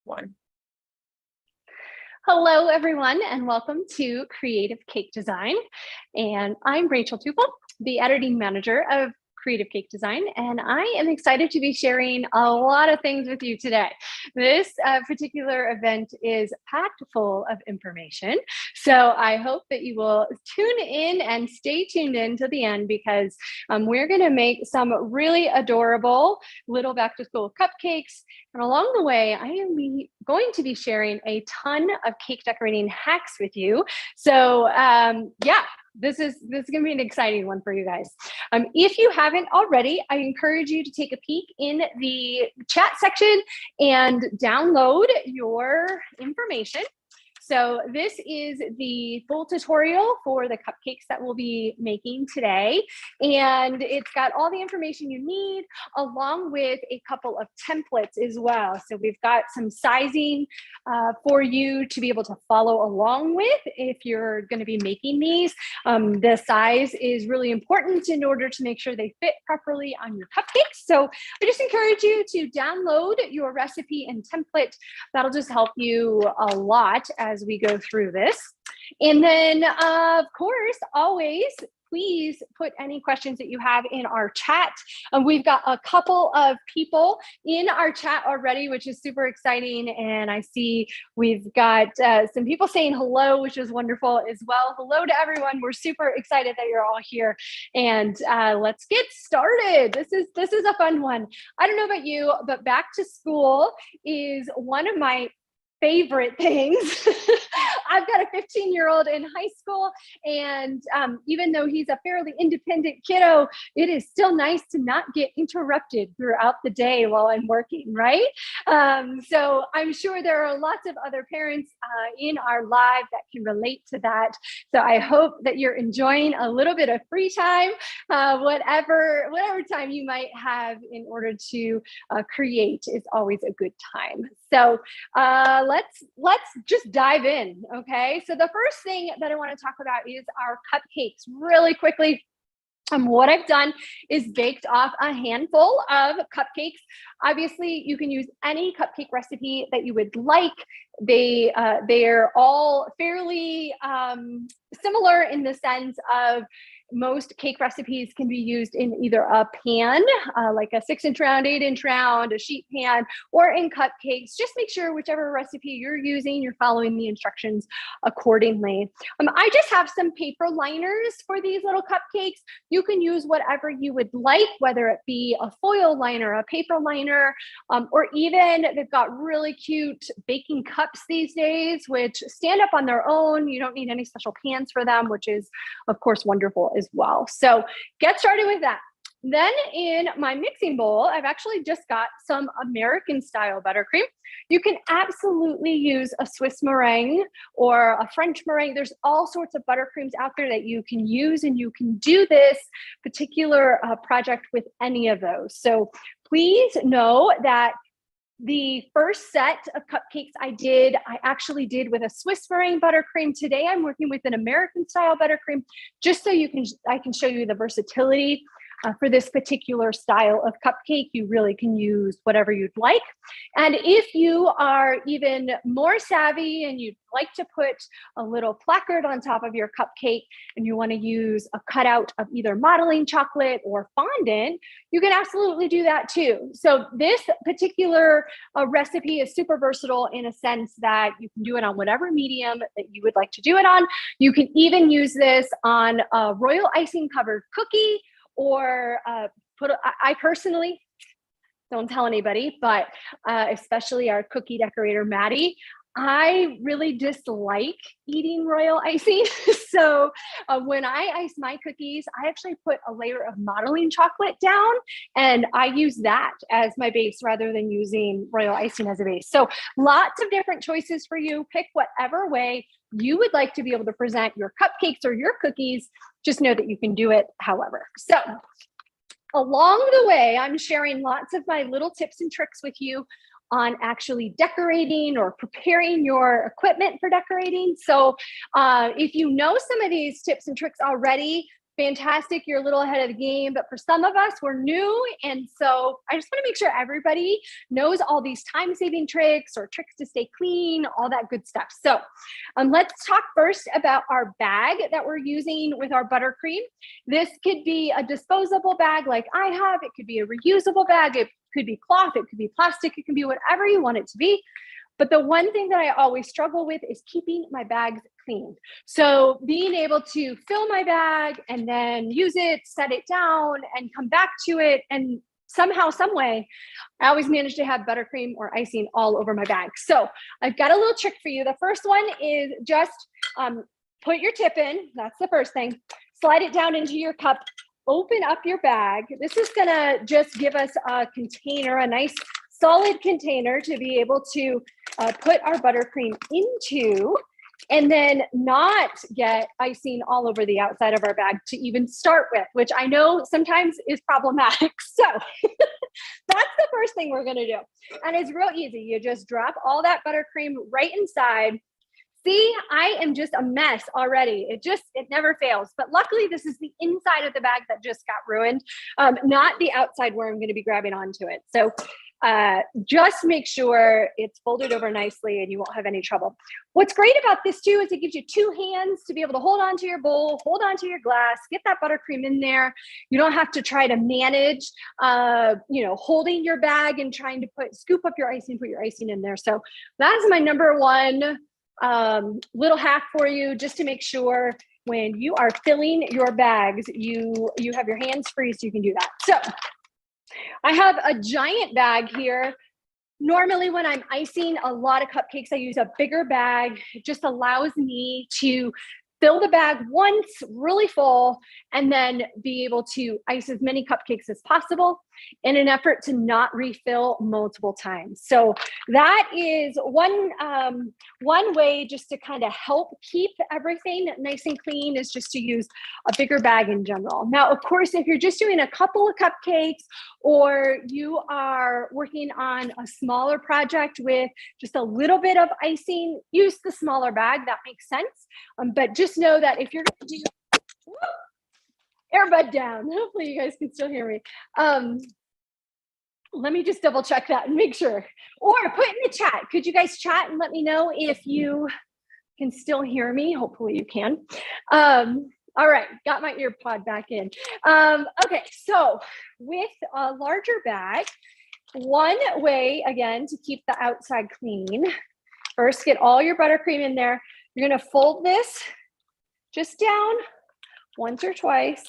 one. Hello, everyone, and welcome to Creative Cake Design. And I'm Rachael Teufel, the editing manager of Creative Cake Design, and I am excited to be sharing a lot of things with you today. This particular event is packed full of information, so I hope that you will tune in and stay tuned in to the end because we're going to make some really adorable little back-to-school cupcakes, and along the way, I am going to be sharing a ton of cake decorating hacks with you. So yeah. This is going to be an exciting one for you guys. If you haven't already, I encourage you to take a peek in the chat section and download your information. So this is the full tutorial for the cupcakes that we'll be making today. And it's got all the information you need along with a couple of templates as well. So we've got some sizing for you to be able to follow along with if you're going to be making these. The size is really important in order to make sure they fit properly on your cupcakes. So I just encourage you to download your recipe and template. That'll just help you a lot as we go through this. And then, of course, always, please put any questions that you have in our chat. We've got a couple of people in our chat already, which is super exciting. And I see we've got some people saying hello, which is wonderful as well. Hello to everyone. We're super excited that you're all here. And let's get started. This is a fun one. I don't know about you, but back to school is one of my favorite things. I've got a 15-year-old in high school, and even though he's a fairly independent kiddo, it is still nice to not get interrupted throughout the day while I'm working, right? So I'm sure there are lots of other parents in our live that can relate to that. So I hope that you're enjoying a little bit of free time, whatever time you might have in order to create is always a good time. So let's just dive in, okay? So the first thing that I want to talk about is our cupcakes really quickly. What I've done is baked off a handful of cupcakes. Obviously, you can use any cupcake recipe that you would like. They're all fairly similar in the sense of most cake recipes can be used in either a pan, like a 6-inch round, 8-inch round, a sheet pan, or in cupcakes. Just make sure whichever recipe you're using, you're following the instructions accordingly. I just have some paper liners for these little cupcakes. You can use whatever you would like, whether it be a foil liner, a paper liner, or even they've got really cute baking cups these days, which stand up on their own. You don't need any special pans for them, which is, of course, wonderful as well. So get started with that. Then in my mixing bowl, I've actually just got some American style buttercream. You can absolutely use a Swiss meringue or a French meringue. There's all sorts of buttercreams out there that you can use, and you can do this particular project with any of those. So please know that the first set of cupcakes I actually did with a Swiss meringue buttercream. Today I'm working with an American style buttercream, just so I can show you the versatility. For this particular style of cupcake, you really can use whatever you'd like. And if you are even more savvy and you'd like to put a little placard on top of your cupcake and you want to use a cutout of either modeling chocolate or fondant, you can absolutely do that too. So this particular recipe is super versatile in a sense that you can do it on whatever medium that you would like to do it on. You can even use this on a royal icing covered cookie, or I personally, don't tell anybody, but especially our cookie decorator, Maddie, I really dislike eating royal icing. So when I ice my cookies, I actually put a layer of modeling chocolate down, and I use that as my base rather than using royal icing as a base. So lots of different choices for you. Pick whatever way you would like to be able to present your cupcakes or your cookies. Just know that you can do it however. So along the way, I'm sharing lots of my little tips and tricks with you on actually decorating or preparing your equipment for decorating. So if you know some of these tips and tricks already, fantastic. You're a little ahead of the game, but for some of us, we're new. And so I just want to make sure everybody knows all these time-saving tricks or tricks to stay clean, all that good stuff. So let's talk first about our bag that we're using with our buttercream. This could be a disposable bag like I have. It could be a reusable bag. It could be cloth. It could be plastic. It can be whatever you want it to be. But the one thing that I always struggle with is keeping my bags clean. So being able to fill my bag and then use it, set it down and come back to it. And somehow, some way, I always manage to have buttercream or icing all over my bag. So I've got a little trick for you. The first one is just put your tip in. That's the first thing. Slide it down into your cup. Open up your bag. This is gonna just give us a container, a nice solid container to be able to put our buttercream into, and then not get icing all over the outside of our bag to even start with, which I know sometimes is problematic. So that's the first thing we're gonna do. And it's real easy. You just drop all that buttercream right inside. See, I am just a mess already. It never fails. But luckily, this is the inside of the bag that just got ruined, not the outside where I'm gonna be grabbing onto it. So just make sure it's folded over nicely and you won't have any trouble. What's great about this too is it gives you two hands to be able to hold onto your bowl, hold onto your glass, get that buttercream in there. You don't have to try to manage, holding your bag and trying to scoop up your icing, put your icing in there. So that is my number one little hack for you, just to make sure when you are filling your bags, you have your hands free so you can do that. So I have a giant bag here. Normally when I'm icing a lot of cupcakes, I use a bigger bag. It just allows me to fill the bag once really full and then be able to ice as many cupcakes as possible in an effort to not refill multiple times. So that is one way just to kind of help keep everything nice and clean, is just to use a bigger bag in general. Now, of course, if you're just doing a couple of cupcakes or you are working on a smaller project with just a little bit of icing, use the smaller bag. That makes sense. But just know that if you're going to do earbud down, hopefully you guys can still hear me. Let me just double check that and make sure, or put in the chat. Could you guys chat and let me know if you can still hear me? Hopefully you can. All right, got my ear pod back in. Okay, so with a larger bag, one way, again, to keep the outside clean, first get all your buttercream in there. You're gonna fold this just down once or twice,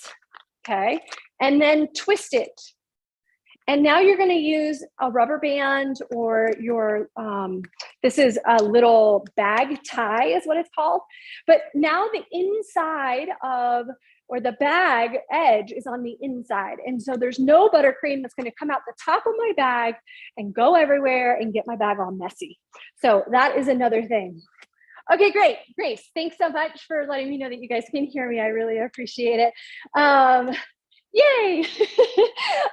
okay? And then twist it. And now you're gonna use a rubber band or your, this is a little bag tie is what it's called. But now the inside of, or the bag edge is on the inside. And so there's no buttercream that's gonna come out the top of my bag and go everywhere and get my bag all messy. So that is another thing. Okay, great. Grace, thanks so much for letting me know that you guys can hear me. I really appreciate it. Yay.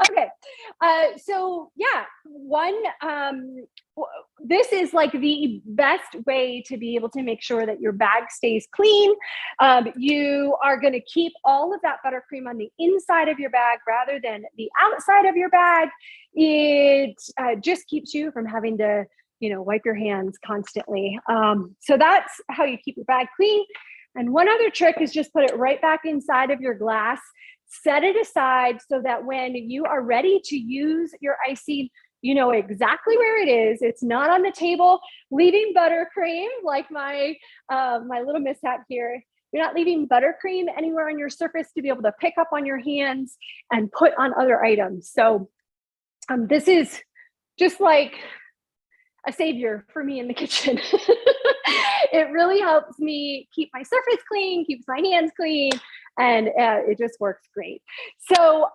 Okay. So yeah, this is like the best way to be able to make sure that your bag stays clean. You are going to keep all of that buttercream on the inside of your bag rather than the outside of your bag. It just keeps you from having to, wipe your hands constantly. So that's how you keep your bag clean. And one other trick is just put it right back inside of your glass. Set it aside so that when you are ready to use your icing, you know exactly where it is. It's not on the table, leaving buttercream like my little mishap here. You're not leaving buttercream anywhere on your surface to be able to pick up on your hands and put on other items. So this is just like a savior for me in the kitchen. It really helps me keep my surface clean, keeps my hands clean, and it just works great. So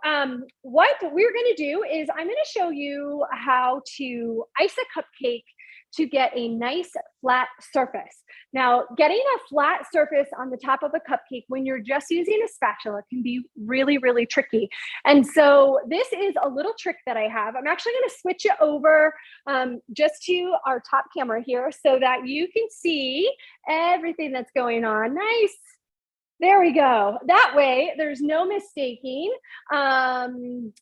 what we're gonna do is I'm gonna show you how to ice a cupcake to get a nice flat surface. Now, getting a flat surface on the top of a cupcake when you're just using a spatula can be really, really tricky. And so this is a little trick that I have. I'm actually gonna switch it over just to our top camera here so that you can see everything that's going on. Nice. There we go. That way, there's no mistaking. And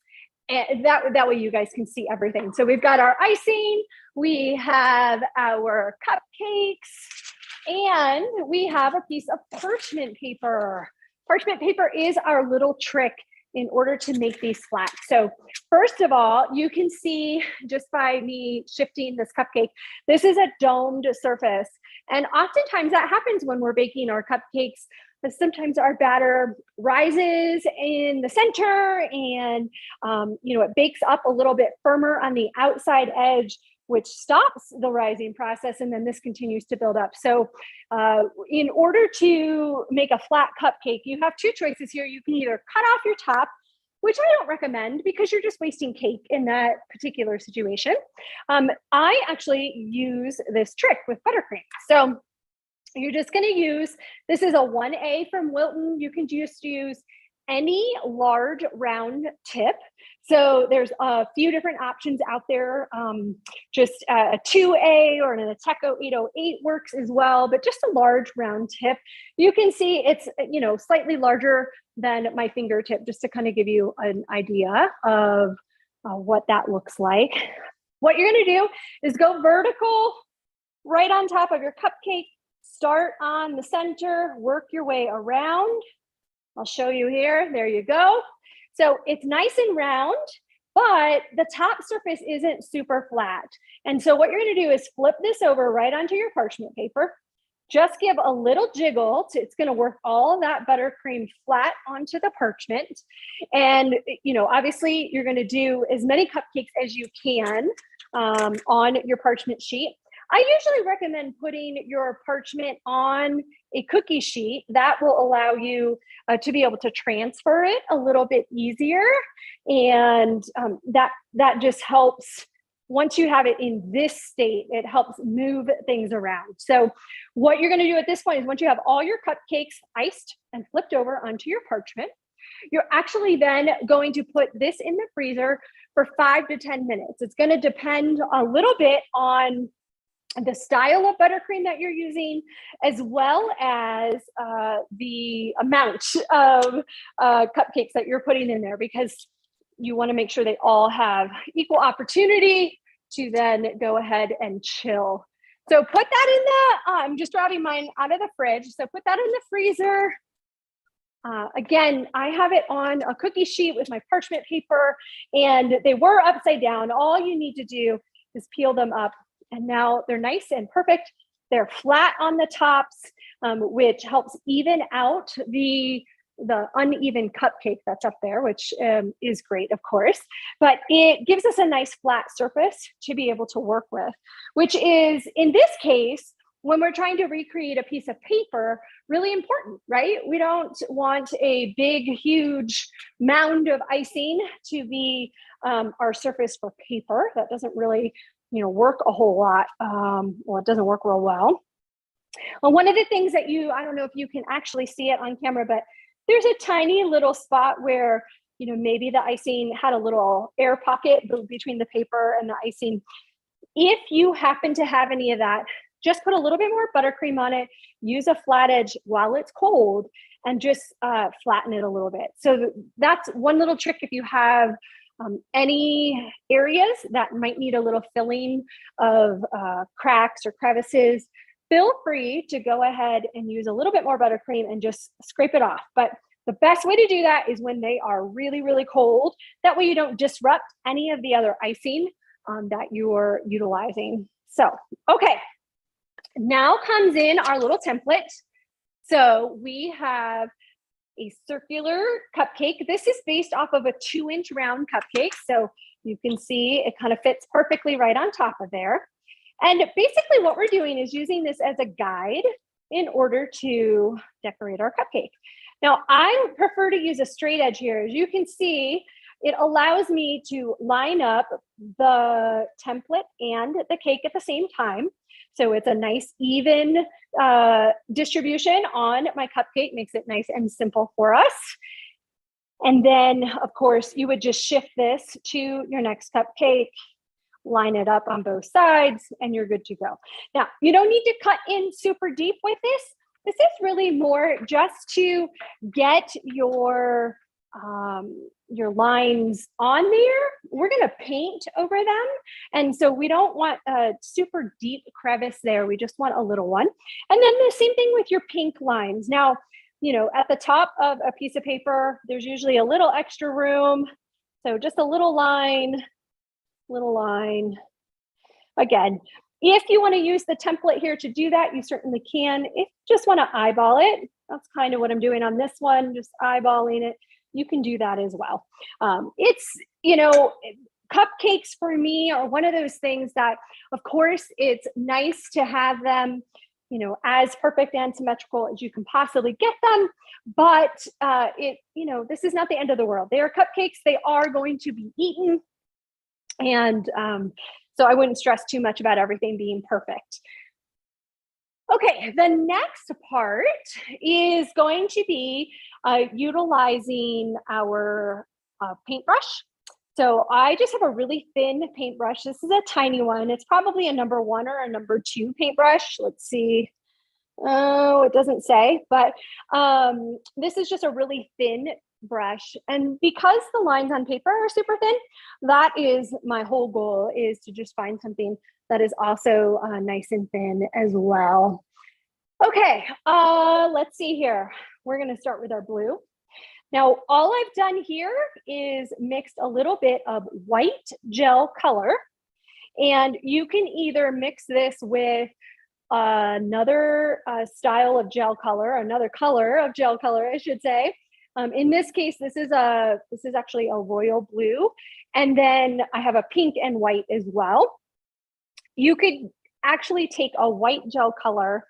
that way you guys can see everything. So we've got our icing, we have our cupcakes, and we have a piece of parchment paper. Parchment paper is our little trick in order to make these flat. So first of all, you can see just by me shifting this cupcake, this is a domed surface. And oftentimes that happens when we're baking our cupcakes. But sometimes our batter rises in the center and, it bakes up a little bit firmer on the outside edge, which stops the rising process. And then this continues to build up. So in order to make a flat cupcake, you have two choices here. You can either cut off your top, which I don't recommend because you're just wasting cake in that particular situation. I actually use this trick with buttercream. So you're just going to use, this is a 1A from Wilton. You can just use any large round tip. So there's a few different options out there. Just a 2A or an Ateco 808 works as well, but just a large round tip. You can see it's, slightly larger than my fingertip, just to kind of give you an idea of what that looks like. What you're going to do is go vertical right on top of your cupcake. Start on the center, work your way around. I'll show you here. There you go. So it's nice and round, but the top surface isn't super flat. And so what you're going to do is flip this over right onto your parchment paper. Just give a little jiggle. It's going to work all of that buttercream flat onto the parchment. And, obviously you're going to do as many cupcakes as you can on your parchment sheet. I usually recommend putting your parchment on a cookie sheet. That will allow you to be able to transfer it a little bit easier. And that just helps. Once you have it in this state, it helps move things around. So what you're going to do at this point is once you have all your cupcakes iced and flipped over onto your parchment, you're actually then going to put this in the freezer for 5 to 10 minutes. It's going to depend a little bit on the style of buttercream that you're using, as well as the amount of cupcakes that you're putting in there, because you want to make sure they all have equal opportunity to then go ahead and chill. So put that in the, I'm just grabbing mine out of the fridge. So put that in the freezer. Again, I have it on a cookie sheet with my parchment paper, and they were upside down. All you need to do is peel them up. And now they're nice and perfect. They're flat on the tops, which helps even out the uneven cupcake that's up there, which is great, of course. But it gives us a nice flat surface to be able to work with, which is, in this case, when we're trying to recreate a piece of paper, really important, right? We don't want a big, huge mound of icing to be our surface for paper. That doesn't really work a whole lot. It doesn't work real well. Well, one of the things that I don't know if you can actually see it on camera, but there's a tiny little spot where, maybe the icing had a little air pocket between the paper and the icing. If you happen to have any of that, just put a little bit more buttercream on it, use a flat edge while it's cold, and just flatten it a little bit. So that's one little trick if you have any areas that might need a little filling of cracks or crevices. Feel free to go ahead and use a little bit more buttercream and just scrape it off. But the best way to do that is when they are really, really cold. That way you don't disrupt any of the other icing that you're utilizing. So, okay, now comes in our little template. So we have a circular cupcake. This is based off of a 2-inch round cupcake. So you can see it kind of fits perfectly right on top of there. And basically what we're doing is using this as a guide in order to decorate our cupcake. Now, I prefer to use a straight edge here. As you can see, it allows me to line up the template and the cake at the same time. So it's a nice even distribution on my cupcake, makes it nice and simple for us. And then, of course, you would just shift this to your next cupcake, line it up on both sides, and you're good to go. Now, you don't need to cut in super deep with this. This is really more just to get your lines on there. We're going to paint over them. And so we don't want a super deep crevice there. We just want a little one. And then the same thing with your pink lines. Now, you know, at the top of a piece of paper, there's usually a little extra room. So just a little line. Again, if you want to use the template here to do that, you certainly can. If you just want to eyeball it, that's kind of what I'm doing on this one, just eyeballing it. You can do that as well. It's, you know, cupcakes for me are one of those things that, of course, it's nice to have them, you know, as perfect and symmetrical as you can possibly get them. But you know, this is not the end of the world. They are cupcakes. They are going to be eaten. And so I wouldn't stress too much about everything being perfect. Okay, the next part is going to be utilizing our paintbrush. So I just have a really thin paintbrush. This is a tiny one. It's probably a number 1 or a number 2 paintbrush. Let's see. Oh, it doesn't say, but this is just a really thin brush. And because the lines on paper are super thin, that is my whole goal, is to just find something that is also nice and thin as well. Okay, let's see here. We're going to start with our blue. Now, all I've done here is mixed a little bit of white gel color, and you can either mix this with another style of gel color, another color of gel color, I should say. In this case, this is actually a royal blue, and then I have a pink and white as well. You could actually take a white gel color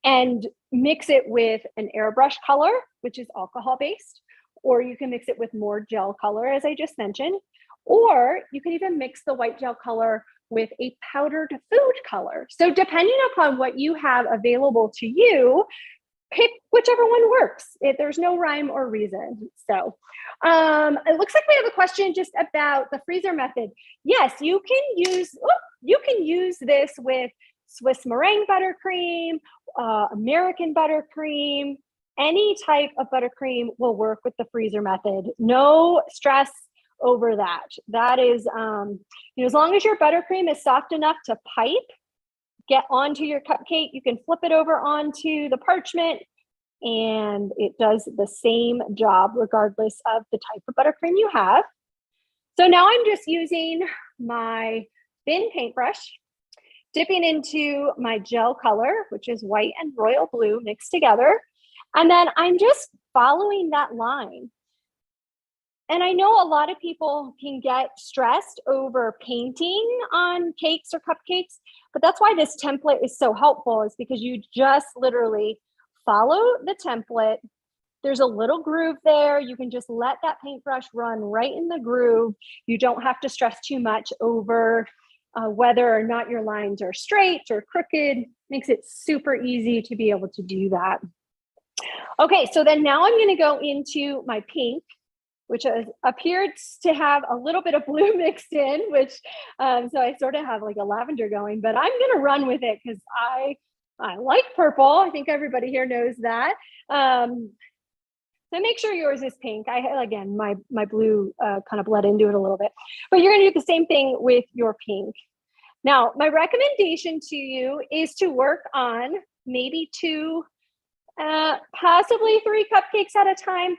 and mix it with an airbrush color, which is alcohol based, or you can mix it with more gel color, as I just mentioned, or you can even mix the white gel color with a powdered food color. So depending upon what you have available to you, pick whichever one works. There's no rhyme or reason. So it looks like we have a question just about the freezer method. Yes, you can use this with Swiss meringue buttercream, American buttercream. Any type of buttercream will work with the freezer method. No stress over that. That is, as long as your buttercream is soft enough to pipe, get onto your cupcake, you can flip it over onto the parchment and it does the same job regardless of the type of buttercream you have. So now I'm just using my thin paintbrush, dipping into my gel color, which is white and royal blue mixed together. And then I'm just following that line. And I know a lot of people can get stressed over painting on cakes or cupcakes, but that's why this template is so helpful, is because you just literally follow the template. There's a little groove there. You can just let that paintbrush run right in the groove. You don't have to stress too much over whether or not your lines are straight or crooked. Makes it super easy to be able to do that. Okay, so then now I'm going to go into my pink, which appears to have a little bit of blue mixed in, which, so I sort of have like a lavender going, but I'm gonna run with it because I like purple. I think everybody here knows that. So make sure yours is pink. Again, my blue kind of bled into it a little bit, but you're gonna do the same thing with your pink. Now, my recommendation to you is to work on maybe 2, possibly 3 cupcakes at a time.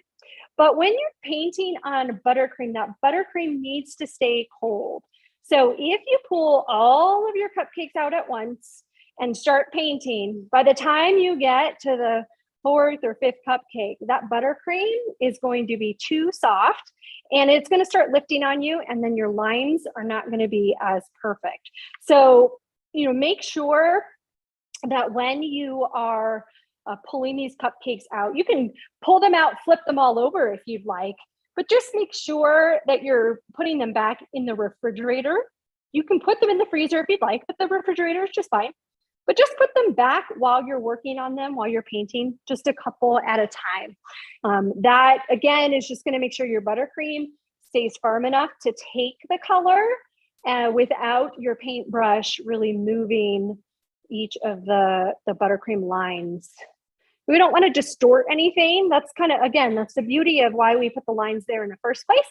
But when you're painting on buttercream, that buttercream needs to stay cold. So if you pull all of your cupcakes out at once and start painting, by the time you get to the 4th or 5th cupcake, that buttercream is going to be too soft and it's going to start lifting on you, and then your lines are not going to be as perfect. So, make sure that when you are pulling these cupcakes out, you can pull them out, flip them all over if you'd like, but just make sure that you're putting them back in the refrigerator. You can put them in the freezer if you'd like, but the refrigerator is just fine. But just put them back while you're working on them, while you're painting, just a couple at a time. That, again, is just going to make sure your buttercream stays firm enough to take the color without your paintbrush really moving each of the buttercream lines. We don't want to distort anything. That's kind of, again, that's the beauty of why we put the lines there in the first place,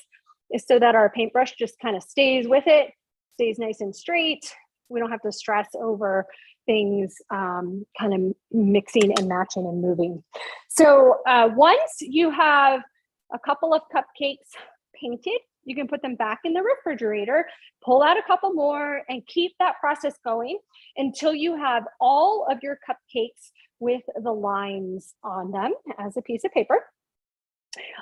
is so that our paintbrush just kind of stays with it, stays nice and straight. We don't have to stress over things kind of mixing and matching and moving. So once you have a couple of cupcakes painted, you can put them back in the refrigerator, pull out a couple more, and keep that process going until you have all of your cupcakes with the lines on them as a piece of paper.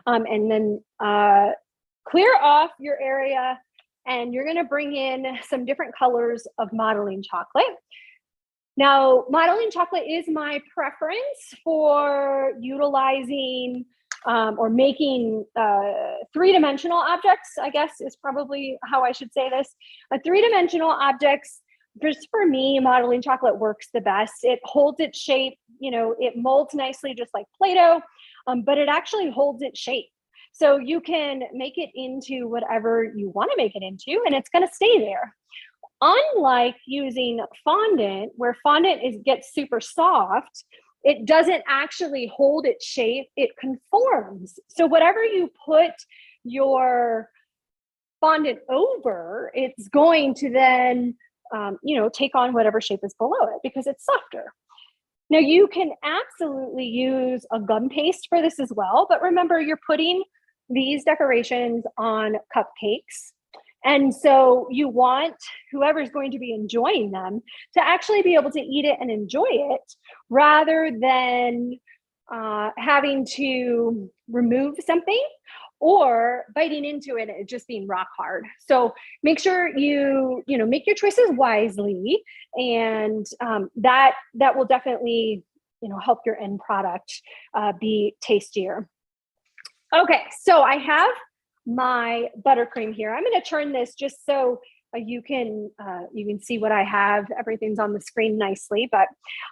And then clear off your area, and you're gonna bring in some different colors of modeling chocolate. Now, modeling chocolate is my preference for utilizing or making three-dimensional objects, I guess is probably how I should say this. Three-dimensional objects, just for me, modeling chocolate works the best. It holds its shape, you know, it molds nicely just like Play-Doh, but it actually holds its shape. So you can make it into whatever you want to make it into, and it's going to stay there. Unlike using fondant, where fondant gets super soft, it doesn't actually hold its shape, it conforms. So whatever you put your fondant over, it's going to then, you know, take on whatever shape is below it because it's softer. Now you can absolutely use a gum paste for this as well, but remember you're putting these decorations on cupcakes. And so you want whoever's going to be enjoying them to actually be able to eat it and enjoy it rather than having to remove something or biting into it and it just being rock hard. So make sure you make your choices wisely, and that will definitely help your end product be tastier. Okay, so I have my buttercream here. I'm going to turn this just so you can see what I have. Everything's on the screen nicely, but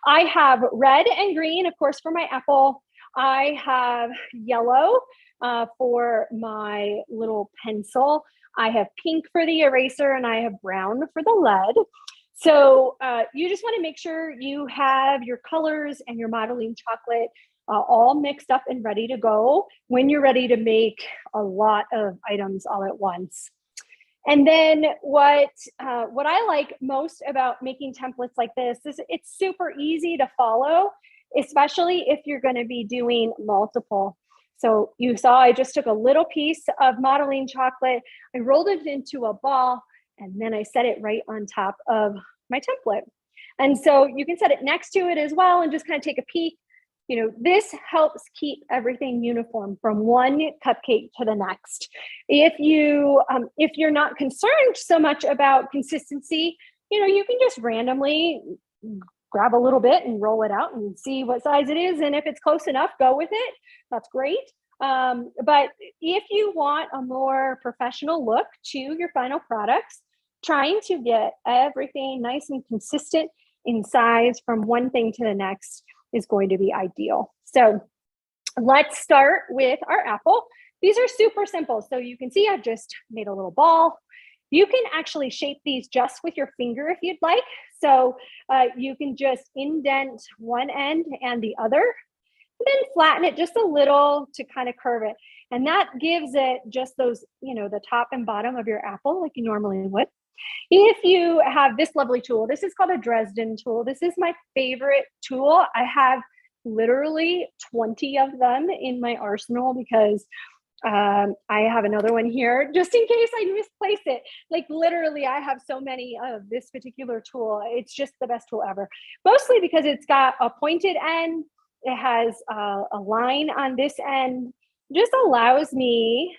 I have red and green, of course, for my apple. I have yellow for my little pencil. I have pink for the eraser, and I have brown for the lead. So you just want to make sure you have your colors and your modeling chocolate all mixed up and ready to go when you're ready to make a lot of items all at once. And then what I like most about making templates like this is it's super easy to follow, especially if you're going to be doing multiple. So you saw I just took a little piece of modeling chocolate, I rolled it into a ball, and then I set it right on top of my template. And so you can set it next to it as well and just kind of take a peek. This helps keep everything uniform from one cupcake to the next. If you're not concerned so much about consistency, you can just randomly grab a little bit and roll it out and see what size it is. And if it's close enough, go with it. That's great. But if you want a more professional look to your final products, trying to get everything nice and consistent in size from one thing to the next is going to be ideal. So let's start with our apple. These are super simple. So you can see I've just made a little ball. You can actually shape these just with your finger if you'd like. So you can just indent one end and the other, and then flatten it just a little to kind of curve it. And that gives it just those, the top and bottom of your apple like you normally would. If you have this lovely tool, this is called a Dresden tool. This is my favorite tool. I have literally 20 of them in my arsenal because I have another one here just in case I misplace it. Like literally, I have so many of this particular tool. It's just the best tool ever. Mostly because it's got a pointed end. It has a line on this end. Just allows me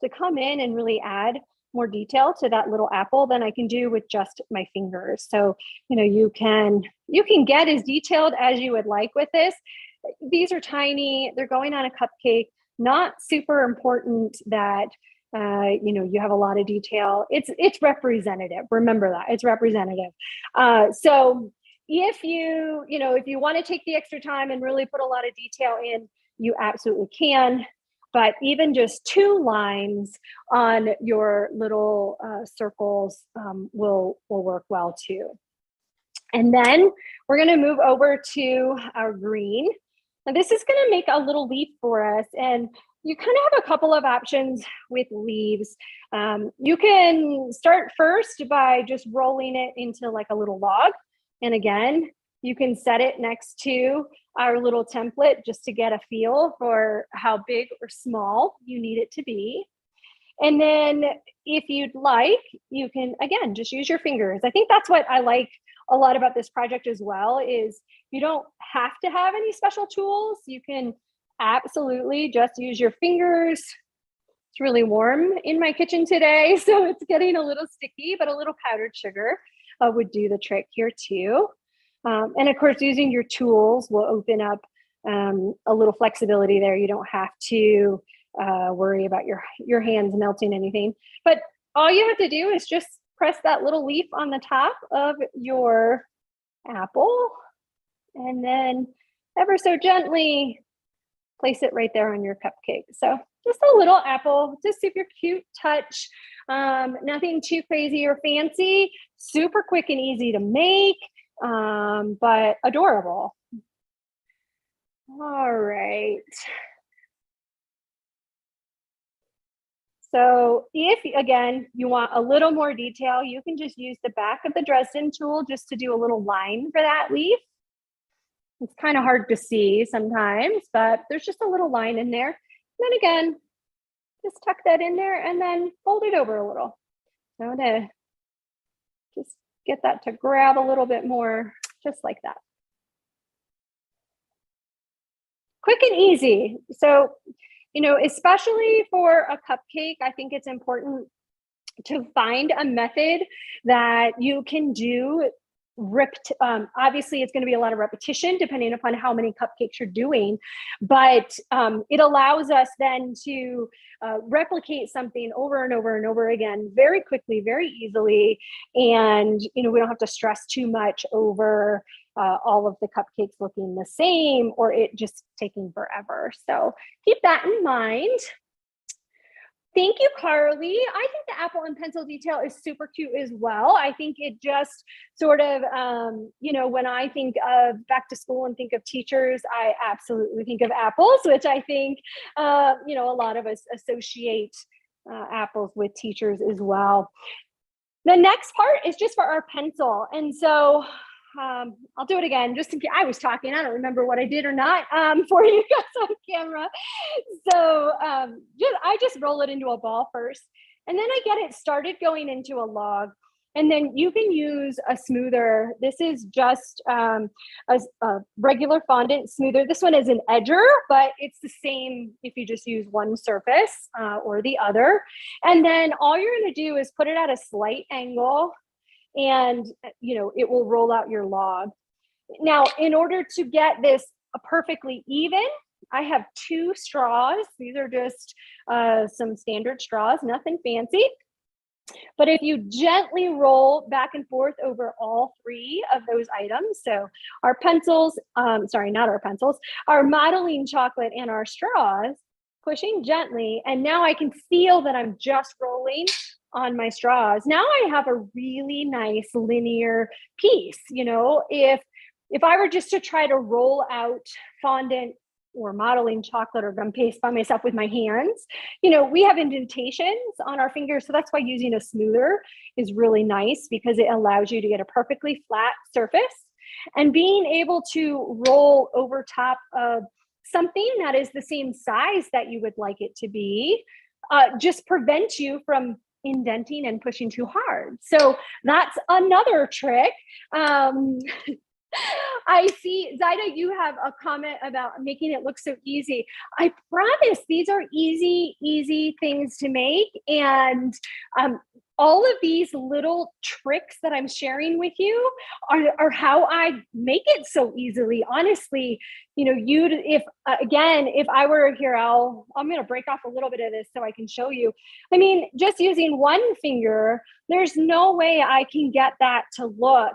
to come in and really add more detail to that little apple than I can do with just my fingers. So, you can get as detailed as you would like with this. These are tiny, they're going on a cupcake, not super important that, you have a lot of detail. It's representative. Remember that it's representative. So if you want to take the extra time and really put a lot of detail in, you absolutely can. But even just 2 lines on your little circles will work well too. And then we're going to move over to our green. Now this is going to make a little leaf for us, and you kind of have a couple of options with leaves. You can start first by just rolling it into like a little log. And again, you can set it next to our little template just to get a feel for how big or small you need it to be. And then if you'd like, you can, again, just use your fingers. I think that's what I like a lot about this project as well, is you don't have to have any special tools. You can absolutely just use your fingers. It's really warm in my kitchen today, so it's getting a little sticky, but a little powdered sugar would do the trick here too. And of course, using your tools will open up a little flexibility there. You don't have to worry about your hands melting anything. But all you have to do is just press that little leaf on the top of your apple, and then ever so gently place it right there on your cupcake. So just a little apple, just super cute touch. Nothing too crazy or fancy, super quick and easy to make, but adorable. All right. So if, again, you want a little more detail, you can just use the back of the Dresden tool just to do a little line for that leaf. It's kind of hard to see sometimes, but there's just a little line in there. And then again, just tuck that in there and then fold it over a little. So to just get that to grab a little bit more, just like that. Quick and easy. So, you know, especially for a cupcake, I think it's important to find a method that you can do. Obviously, it's going to be a lot of repetition depending upon how many cupcakes you're doing, but it allows us then to replicate something over and over and over again very quickly, very easily, and you know, we don't have to stress too much over all of the cupcakes looking the same or it just taking forever. So keep that in mind. Thank you, Carly. I think the apple and pencil detail is super cute as well. I think it just sort of, you know, when I think of back to school and think of teachers, I absolutely think of apples, which I think, you know, a lot of us associate apples with teachers as well. The next part is just for our pencil. And so I'll do it again, just in case I was talking. I don't remember what I did or not for you guys on camera. So I just roll it into a ball first, and then I get it started going into a log. And then you can use a smoother. This is just a regular fondant smoother. This one is an edger, but it's the same if you just use one surface or the other. And then all you're going to do is put it at a slight angle, and you know, it will roll out your log. Now, in order to get this perfectly even, I have 2 straws. These are just some standard straws, nothing fancy. But if you gently roll back and forth over all 3 of those items, so our pencils, sorry, not our pencils, our modeling chocolate and our straws, pushing gently, and now I can feel that I'm just rolling on my straws. Now I have a really nice linear piece. You know, if I were just to try to roll out fondant or modeling chocolate or gum paste by myself with my hands, you know, we have indentations on our fingers. So that's why using a smoother is really nice, because it allows you to get a perfectly flat surface, and being able to roll over top of something that is the same size that you would like it to be just prevents you from indenting and pushing too hard. So that's another trick. I see, Zaida, you have a comment about making it look so easy. I promise these are easy things to make. And all of these little tricks that I'm sharing with you are how I make it so easily. Honestly, you know, if I were here, I'm going to break off a little bit of this so I can show you. I mean, just using one finger, there's no way I can get that to look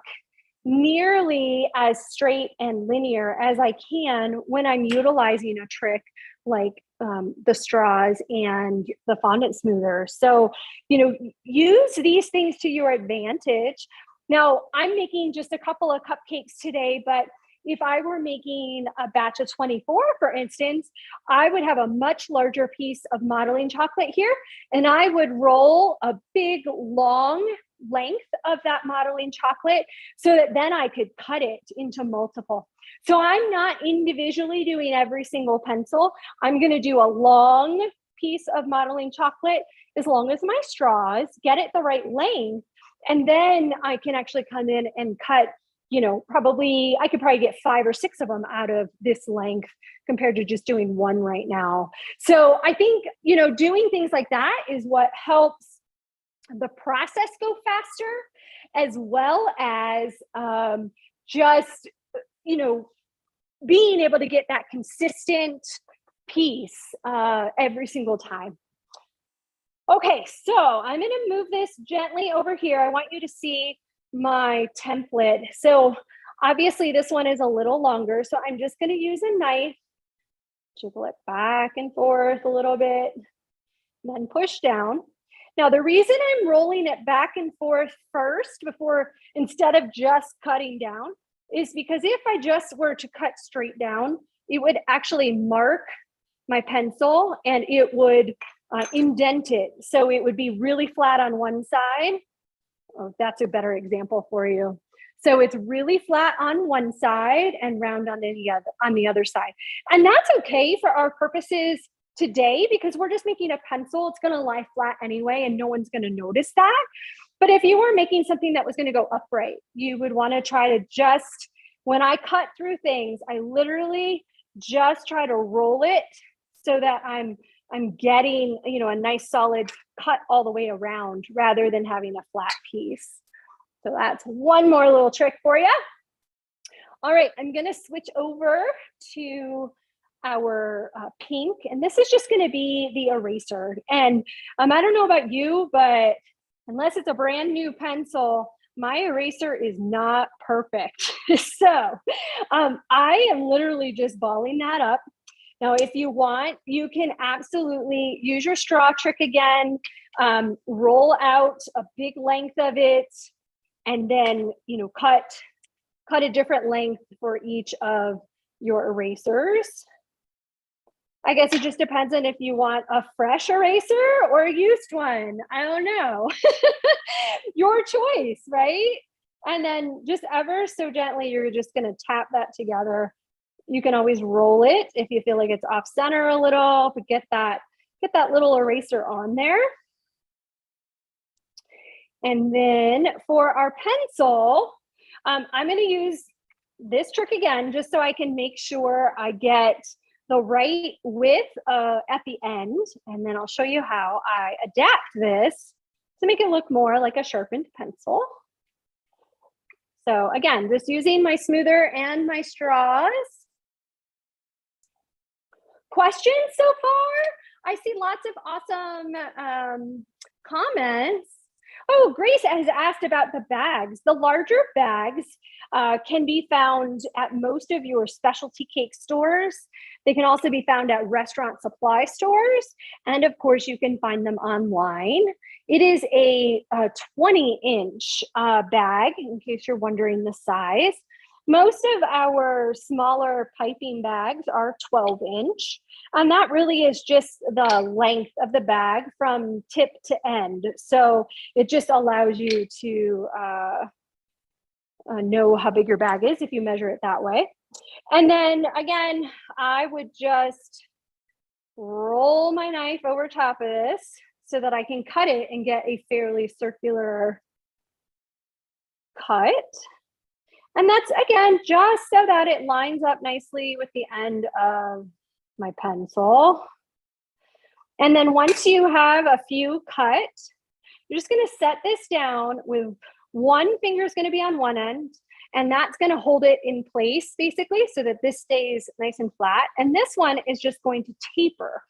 nearly as straight and linear as I can when I'm utilizing a trick like the straws and the fondant smoother. So, you know, use these things to your advantage. Now, I'm making just a couple of cupcakes today, but if I were making a batch of 24, for instance, I would have a much larger piece of modeling chocolate here, and I would roll a big, long length of that modeling chocolate so that then I could cut it into multiple. So I'm not individually doing every single pencil. I'm going to do a long piece of modeling chocolate as long as my straws, get it the right length, and then I can actually come in and cut, you know, I could probably get 5 or 6 of them out of this length compared to just doing one right now. So I think, you know, doing things like that is what helps the process go faster, as well as just, you know, being able to get that consistent piece every single time. Okay, so I'm going to move this gently over here. I want you to see my template. So obviously this one is a little longer, so I'm just going to use a knife, jiggle it back and forth a little bit, then push down. Now the reason I'm rolling it back and forth first instead of just cutting down is because if I just were to cut straight down, it would actually mark my pencil and it would indent it. So it would be really flat on one side. Oh, that's a better example for you. So it's really flat on one side and round on the other side. And that's okay for our purposes today because we're just making a pencil. It's going to lie flat anyway, and no one's going to notice that. But if you were making something that was going to go upright, you would want to try to just, when I cut through things, I literally just try to roll it so that I'm getting, you know, a nice solid cut all the way around rather than having a flat piece. So that's one more little trick for you. All right, I'm going to switch over to our pink, and this is just going to be the eraser. And I don't know about you, but unless it's a brand new pencil, my eraser is not perfect. So I am literally just balling that up. Now, if you want, you can absolutely use your straw trick again, roll out a big length of it, and then, you know, cut a different length for each of your erasers. I guess it just depends on if you want a fresh eraser or a used one. I don't know. Your choice, right? And then just ever so gently, you're just going to tap that together. You can always roll it if you feel like it's off center a little, but get that little eraser on there. And then for our pencil, I'm going to use this trick again, just so I can make sure I get the right width at the end. And then I'll show you how I adapt this to make it look more like a sharpened pencil. So again, just using my smoother and my straws. Questions so far? I see lots of awesome comments. Oh, Grace has asked about the bags. The larger bags can be found at most of your specialty cake stores. They can also be found at restaurant supply stores. And of course, you can find them online. It is a 20-inch bag, in case you're wondering the size. Most of our smaller piping bags are 12-inch, and that really is just the length of the bag from tip to end. So it just allows you to know how big your bag is if you measure it that way. And then again, I would just roll my knife over top of this so that I can cut it and get a fairly circular cut. And that's, again, just so that it lines up nicely with the end of my pencil. And then once you have a few cut, you're just going to set this down with one finger is going to be on one end, and that's going to hold it in place basically so that this stays nice and flat. And this one is just going to taper.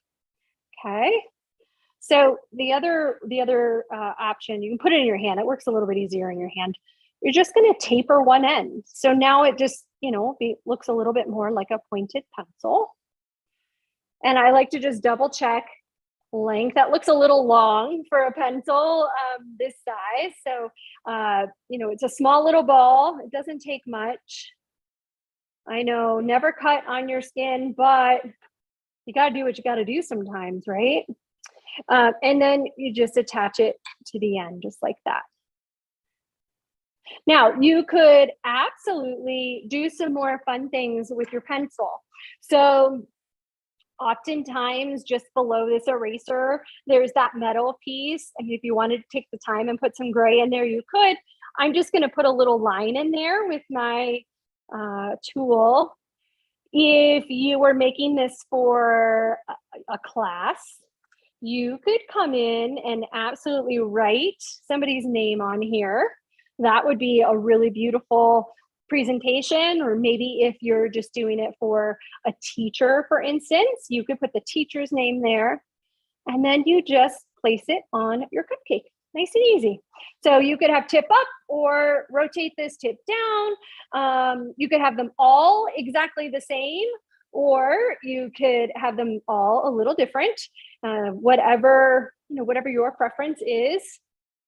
Okay. So the other option, you can put it in your hand. It works a little bit easier in your hand. You're just going to taper one end. So now it just, you know, looks a little bit more like a pointed pencil. And I like to just double check length. That looks a little long for a pencil this size. So, you know, it's a small little ball. It doesn't take much. I know, never cut on your skin, but you got to do what you got to do sometimes, right? And then you just attach it to the end, just like that. Now, you could absolutely do some more fun things with your pencil. So oftentimes just below this eraser, there's that metal piece. And if you wanted to take the time and put some gray in there, you could. I'm just going to put a little line in there with my tool. If you were making this for a class, you could come in and absolutely write somebody's name on here. That would be a really beautiful presentation. Or maybe if you're just doing it for a teacher, for instance, you could put the teacher's name there, and then you just place it on your cupcake. Nice and easy. So you could have tip up or rotate this tip down. You could have them all exactly the same, or you could have them all a little different, whatever your preference is.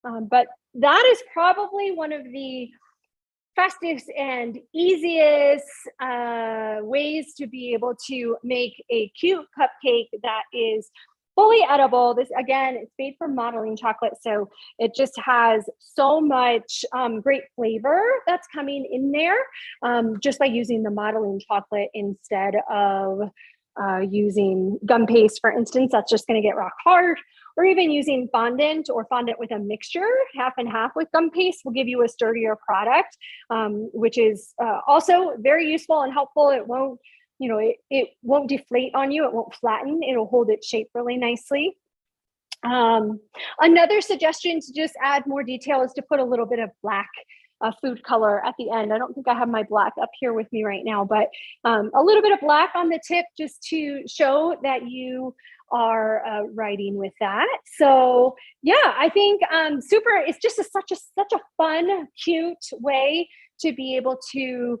But that is probably one of the fastest and easiest ways to be able to make a cute cupcake that is fully edible. This, again, it's made from modeling chocolate, so it just has so much great flavor that's coming in there just by using the modeling chocolate instead of using gum paste, for instance. That's just going to get rock hard. Or even using fondant or fondant with a mixture, half and half with gum paste, will give you a sturdier product, which is also very useful and helpful. It won't, it won't deflate on you. It won't flatten. It'll hold its shape really nicely. Another suggestion to just add more detail is to put a little bit of black food color at the end. I don't think I have my black up here with me right now, but a little bit of black on the tip just to show that you are writing with that. So yeah, I think it's just such a fun, cute way to be able to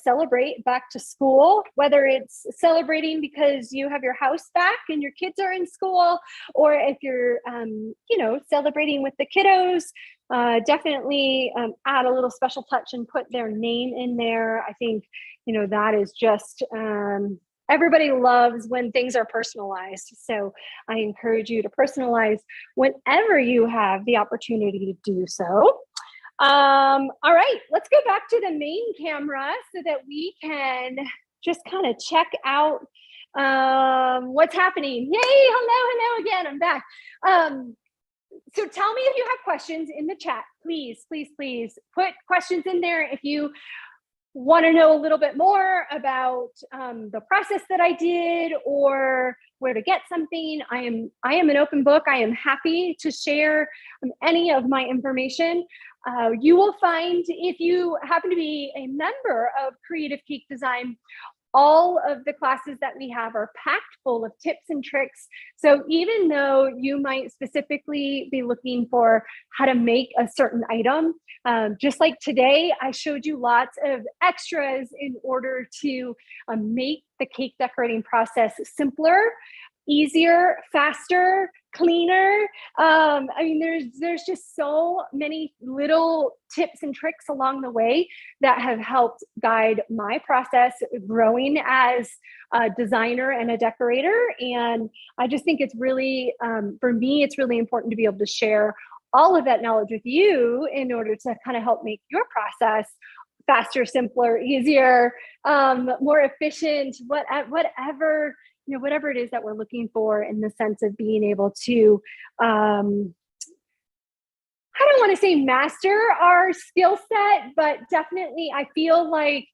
celebrate back to school, whether it's celebrating because you have your house back and your kids are in school, or if you're celebrating with the kiddos. Definitely add a little special touch and put their name in there. I think that is just everybody loves when things are personalized. So I encourage you to personalize whenever you have the opportunity to do so. All right, let's go back to the main camera so that we can just kind of check out what's happening. Yay, hello again, I'm back. So tell me if you have questions in the chat. Please put questions in there. If you want to know a little bit more about the process that I did or where to get something, I am an open book. I am happy to share any of my information. You will find, if you happen to be a member of Creative Cake Design, all of the classes that we have are packed full of tips and tricks. So even though you might specifically be looking for how to make a certain item, just like today, I showed you lots of extras in order to make the cake decorating process simpler, easier, faster, cleaner. I mean, there's just so many little tips and tricks along the way that have helped guide my process growing as a designer and a decorator. And I just think it's really, for me, it's really important to be able to share all of that knowledge with you in order to kind of help make your process faster, simpler, easier, more efficient, whatever it is that we're looking for in the sense of being able to, I don't want to say master our skill set, but definitely I feel like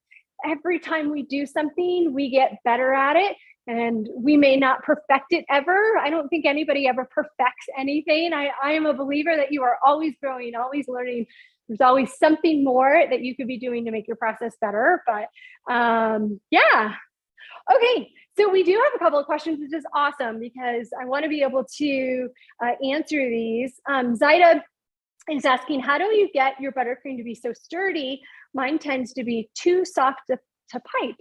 every time we do something, we get better at it. And we may not perfect it ever. I don't think anybody ever perfects anything. I am a believer that you are always growing, always learning. There's always something more that you could be doing to make your process better. But yeah. Okay, so we do have a couple of questions, which is awesome because I want to be able to answer these. Zaida is asking, how do you get your buttercream to be so sturdy? Mine tends to be too soft to pipe.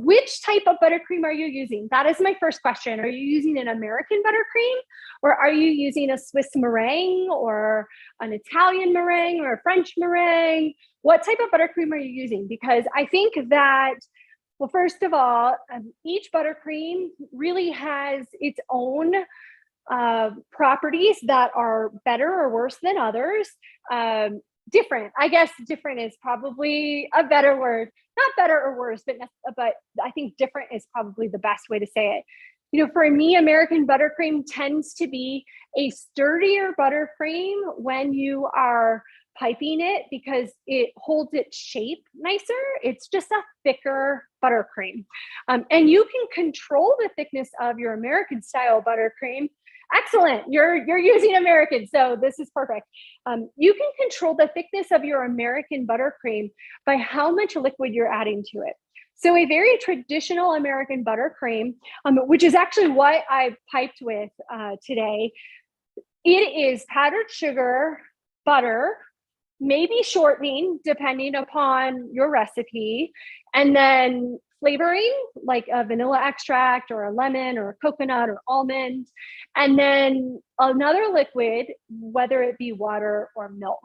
Which type of buttercream are you using? That is my first question. Are you using an American buttercream, or are you using a Swiss meringue or an Italian meringue or a French meringue? what type of buttercream are you using? Because I think that, well, first of all, each buttercream really has its own properties that are better or worse than others. Different, I guess different is probably a better word, not better or worse, but I think different is probably the best way to say it. You know, for me, American buttercream tends to be a sturdier buttercream when you are piping it because it holds its shape nicer. It's just a thicker buttercream. And you can control the thickness of your American style buttercream. Excellent. You're using American, so this is perfect. You can control the thickness of your American buttercream by how much liquid you're adding to it. So a very traditional American buttercream, which is actually what I piped with today, it is powdered sugar, butter, maybe shortening, depending upon your recipe, and then flavoring like a vanilla extract or a lemon or a coconut or almond, and then another liquid, whether it be water or milk.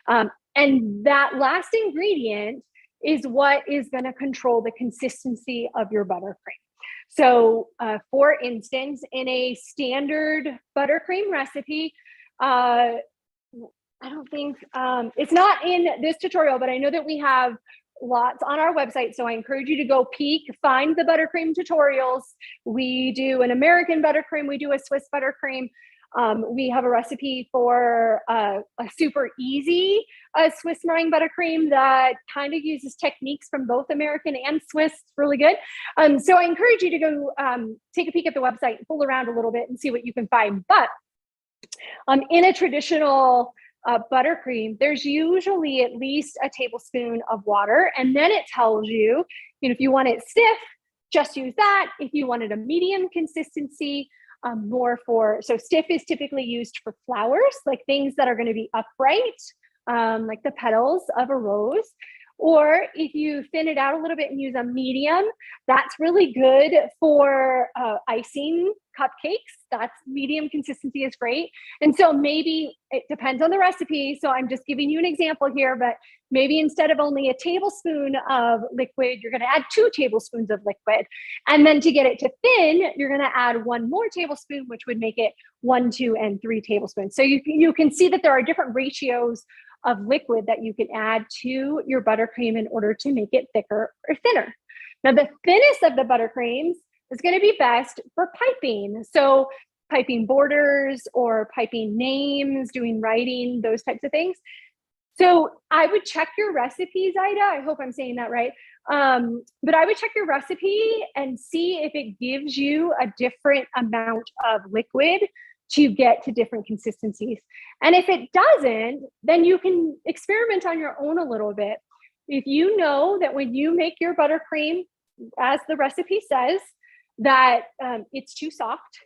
And that last ingredient is what is going to control the consistency of your buttercream. So for instance, in a standard buttercream recipe, I don't think, it's not in this tutorial, but I know that we have lots on our website. So I encourage you to go peek, find the buttercream tutorials. We do an American buttercream. We do a Swiss buttercream. We have a recipe for a super easy Swiss meringue buttercream that kind of uses techniques from both American and Swiss. It's really good. So I encourage you to go take a peek at the website and pull around a little bit and see what you can find. But in a traditional buttercream, there's usually at least a tablespoon of water. And then it tells you, if you want it stiff, just use that. If you wanted a medium consistency, so stiff is typically used for flowers, like things that are going to be upright, like the petals of a rose. Or if you thin it out a little bit and use a medium, that's really good for icing cupcakes. That's medium consistency is great. And so maybe it depends on the recipe. So I'm just giving you an example here, but maybe instead of only a tablespoon of liquid, you're going to add 2 tablespoons of liquid. And then to get it to thin, you're going to add 1 more tablespoon, which would make it 1, 2, and 3 tablespoons. So you can see that there are different ratios of liquid that you can add to your buttercream in order to make it thicker or thinner. Now, the thinnest of the buttercreams is going to be best for piping. So piping borders or piping names, doing writing, those types of things. So I would check your recipes, Ida. I hope I'm saying that right. But I would check your recipe and see if it gives you a different amount of liquid to get to different consistencies. And if it doesn't, then you can experiment on your own a little bit. If you know that when you make your buttercream, as the recipe says, that it's too soft,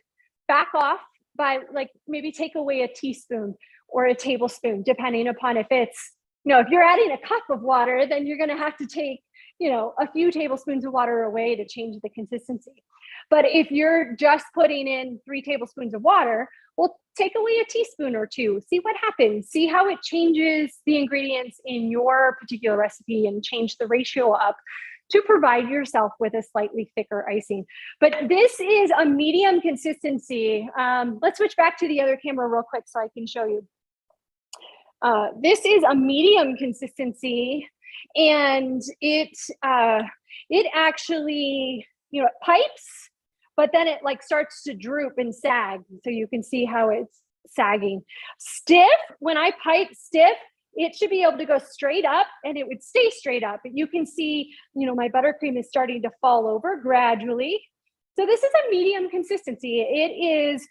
back off by maybe take away a teaspoon or a tablespoon, depending upon if it's, if you're adding a cup of water, then you're going to have to take, a few tablespoons of water away to change the consistency. But if you're just putting in 3 tablespoons of water, well, take away a teaspoon or 2, see what happens, see how it changes the ingredients in your particular recipe and change the ratio up to provide yourself with a slightly thicker icing. But this is a medium consistency. Let's switch back to the other camera real quick so I can show you. This is a medium consistency, and it actually, it pipes, but then it starts to droop and sag. So you can see how it's sagging. Stiff, when I pipe stiff, it should be able to go straight up and it would stay straight up. But you can see, my buttercream is starting to fall over gradually. So this is a medium consistency. It is,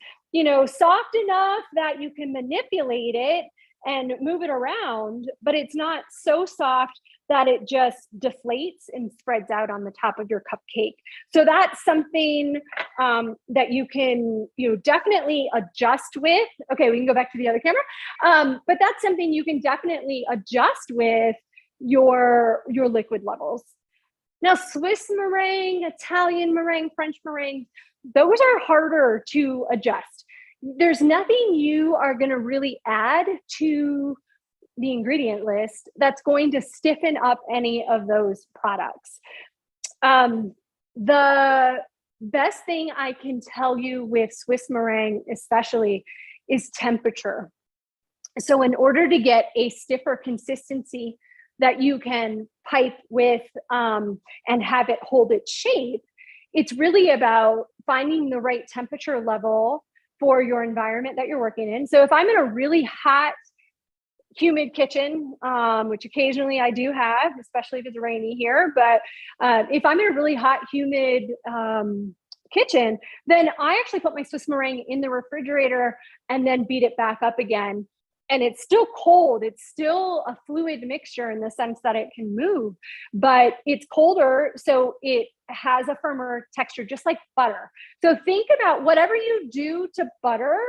soft enough that you can manipulate it and move it around, but it's not so soft that it just deflates and spreads out on the top of your cupcake. So that's something that you can, definitely adjust with. Okay, we can go back to the other camera. But that's something you can definitely adjust with your liquid levels. Now, Swiss meringue, Italian meringue, French meringue, those are harder to adjust. There's nothing you are going to really add to the ingredient list that's going to stiffen up any of those products. The best thing I can tell you with Swiss meringue especially is temperature. So in order to get a stiffer consistency that you can pipe with and have it hold its shape, it's really about finding the right temperature level for your environment that you're working in. So if I'm in a really hot, humid kitchen, which occasionally I do have, especially if it's rainy here, but if I'm in a really hot, humid kitchen, then I actually put my Swiss meringue in the refrigerator and then beat it back up again. And it's still cold. It's still a fluid mixture in the sense that it can move, but it's colder, so it has a firmer texture, just like butter. So think about whatever you do to butter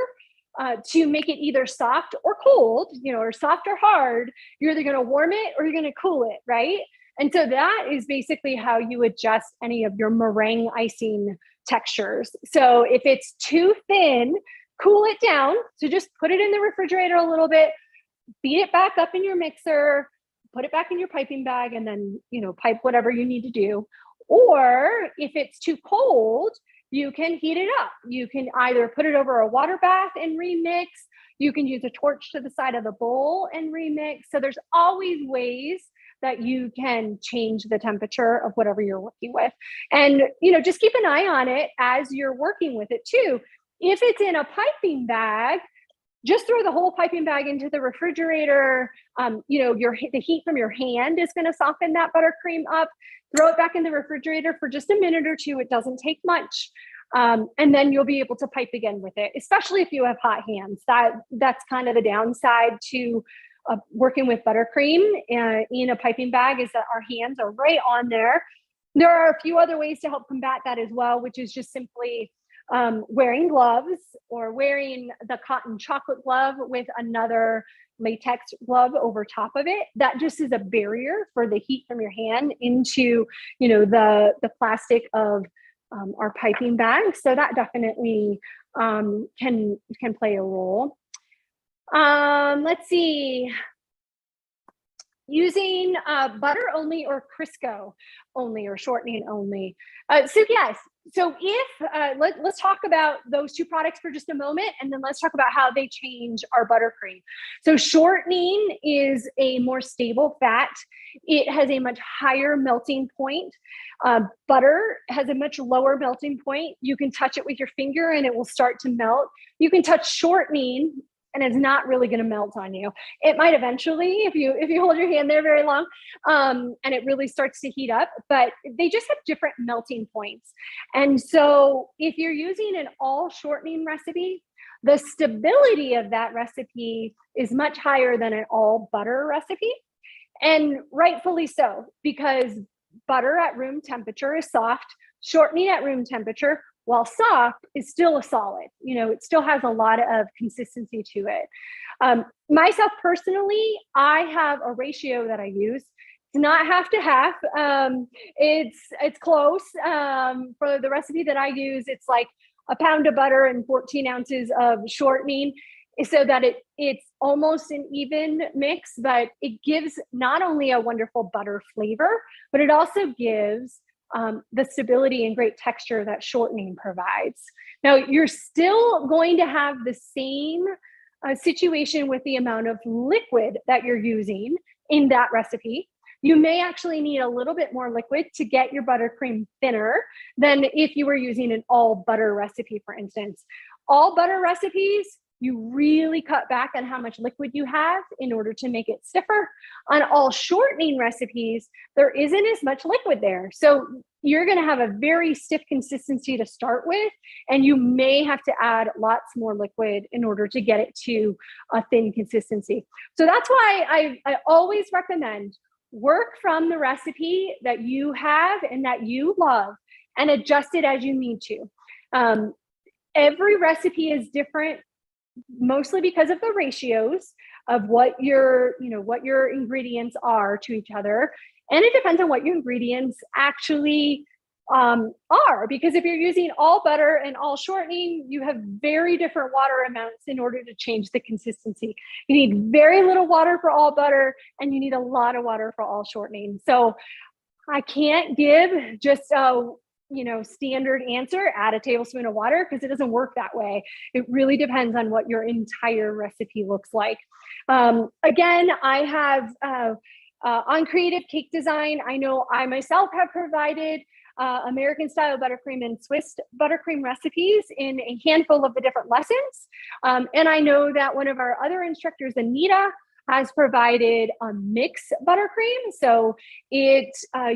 to make it either soft or cold, or soft or hard. You're either going to warm it or you're going to cool it, right? And so that is basically how you adjust any of your meringue icing textures. So if it's too thin, cool it down. So just put it in the refrigerator a little bit, beat it back up in your mixer, put it back in your piping bag, and then, pipe whatever you need to do. Or if it's too cold, you can heat it up. You can either put it over a water bath and remix. You can use a torch to the side of the bowl and remix. So there's always ways that you can change the temperature of whatever you're working with. And, just keep an eye on it as you're working with it too. If it's in a piping bag, just throw the whole piping bag into the refrigerator. The heat from your hand is going to soften that buttercream up. Throw it back in the refrigerator for just a minute or two. It doesn't take much. And then you'll be able to pipe again with it, especially if you have hot hands. That's kind of the downside to working with buttercream in a piping bag, is that our hands are right on there. There are a few other ways to help combat that as well, which is just simply wearing gloves or wearing the cotton chocolate glove with another latex glove over top of it. That just is a barrier for the heat from your hand into, the plastic of our piping bag. So that definitely can play a role. Let's see. Using butter only or Crisco only or shortening only. So if let's talk about those two products for just a moment, and then let's talk about how they change our buttercream. So shortening is a more stable fat. It has a much higher melting point. Butter has a much lower melting point. You can touch it with your finger and it will start to melt. You can touch shortening and it's not really going to melt on you. It might eventually, if you hold your hand there very long, and it really starts to heat up, but they just have different melting points. And so if you're using an all shortening recipe, the stability of that recipe is much higher than an all butter recipe. And rightfully so, because butter at room temperature is soft, shortening at room temperature, while soft, is still a solid. It still has a lot of consistency to it. Myself personally, I have a ratio that I use. It's not half to half. It's close. For the recipe that I use, it's like a pound of butter and 14 ounces of shortening, so that it's almost an even mix, but it gives not only a wonderful butter flavor, but it also gives the stability and great texture that shortening provides. Now, you're still going to have the same situation with the amount of liquid that you're using in that recipe. You may actually need a little bit more liquid to get your buttercream thinner than if you were using an all butter recipe, for instance. All butter recipes, you really cut back on how much liquid you have in order to make it stiffer. On all shortening recipes, there isn't as much liquid there. So you're going to have a very stiff consistency to start with, and you may have to add lots more liquid in order to get it to a thin consistency. So that's why I always recommend work from the recipe that you have and that you love and adjust it as you need to. Every recipe is different, mostly because of the ratios of what your ingredients are to each other. And it depends on what your ingredients actually are, because if you're using all butter and all shortening, you have very different water amounts in order to change the consistency. You need very little water for all butter, and you need a lot of water for all shortening. So I can't give just a standard answer, add a tablespoon of water, because it doesn't work that way. It really depends on what your entire recipe looks like. Again, I have on Creative Cake Design, I know I myself have provided American style buttercream and Swiss buttercream recipes in a handful of the different lessons. And I know that one of our other instructors, Anita, has provided a mixed buttercream. So it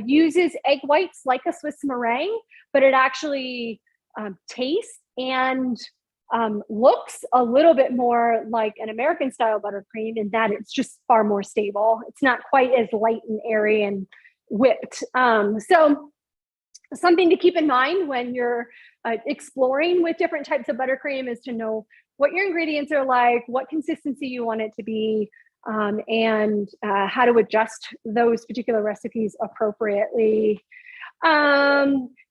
uses egg whites like a Swiss meringue, but it actually tastes and looks a little bit more like an American style buttercream, in that it's just far more stable. It's not quite as light and airy and whipped. So something to keep in mind when you're exploring with different types of buttercream is to know what your ingredients are like, what consistency you want it to be, and how to adjust those particular recipes appropriately.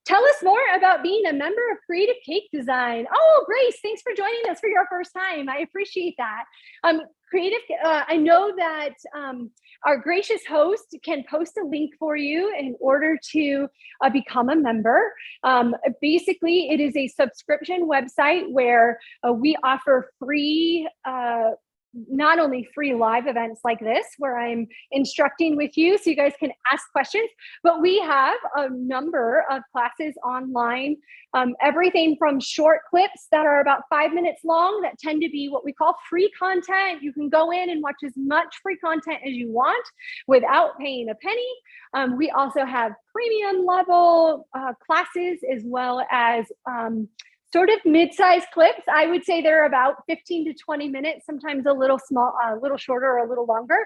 Tell us more about being a member of Creative Cake Design. Oh, Grace, thanks for joining us for your first time. I appreciate that. I know that our gracious host can post a link for you in order to become a member. Basically, it is a subscription website where we offer free not only free live events like this, where I'm instructing with you so you guys can ask questions, but we have a number of classes online, everything from short clips that are about 5 minutes long that tend to be what we call free content. You can go in and watch as much free content as you want without paying a penny. We also have premium level classes, as well as sort of mid-sized clips. I would say they're about 15 to 20 minutes, sometimes a little small, a little shorter or a little longer.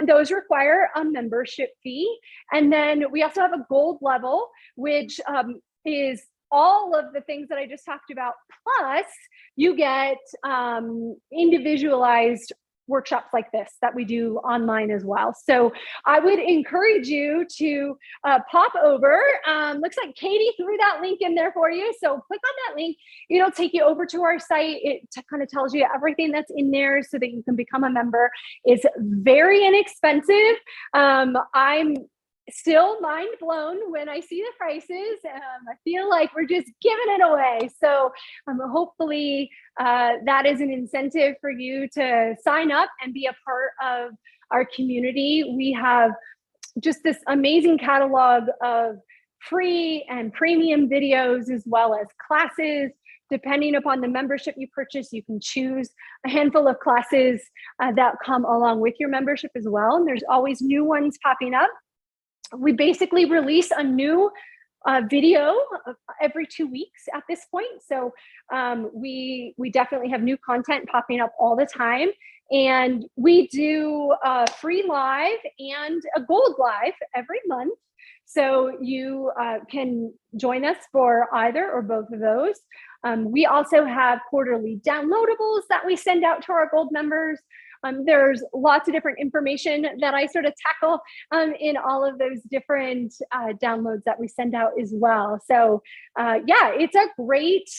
Those require a membership fee. And then we also have a gold level, which is all of the things that I just talked about. Plus you get individualized workshops like this that we do online as well. So I would encourage you to pop over. Looks like Katie threw that link in there for you. So click on that link. It'll take you over to our site. It kind of tells you everything that's in there so that you can become a member. It's very inexpensive. I'm still mind blown when I see the prices. I feel like we're just giving it away. So hopefully that is an incentive for you to sign up and be a part of our community. We have just this amazing catalog of free and premium videos, as well as classes. Depending upon the membership you purchase, you can choose a handful of classes that come along with your membership as well. And there's always new ones popping up. We basically release a new video every 2 weeks at this point. So we definitely have new content popping up all the time. And we do a free live and a gold live every month. So you can join us for either or both of those. We also have quarterly downloadables that we send out to our gold members. There's lots of different information that I sort of tackle in all of those different downloads that we send out as well. So yeah, it's a great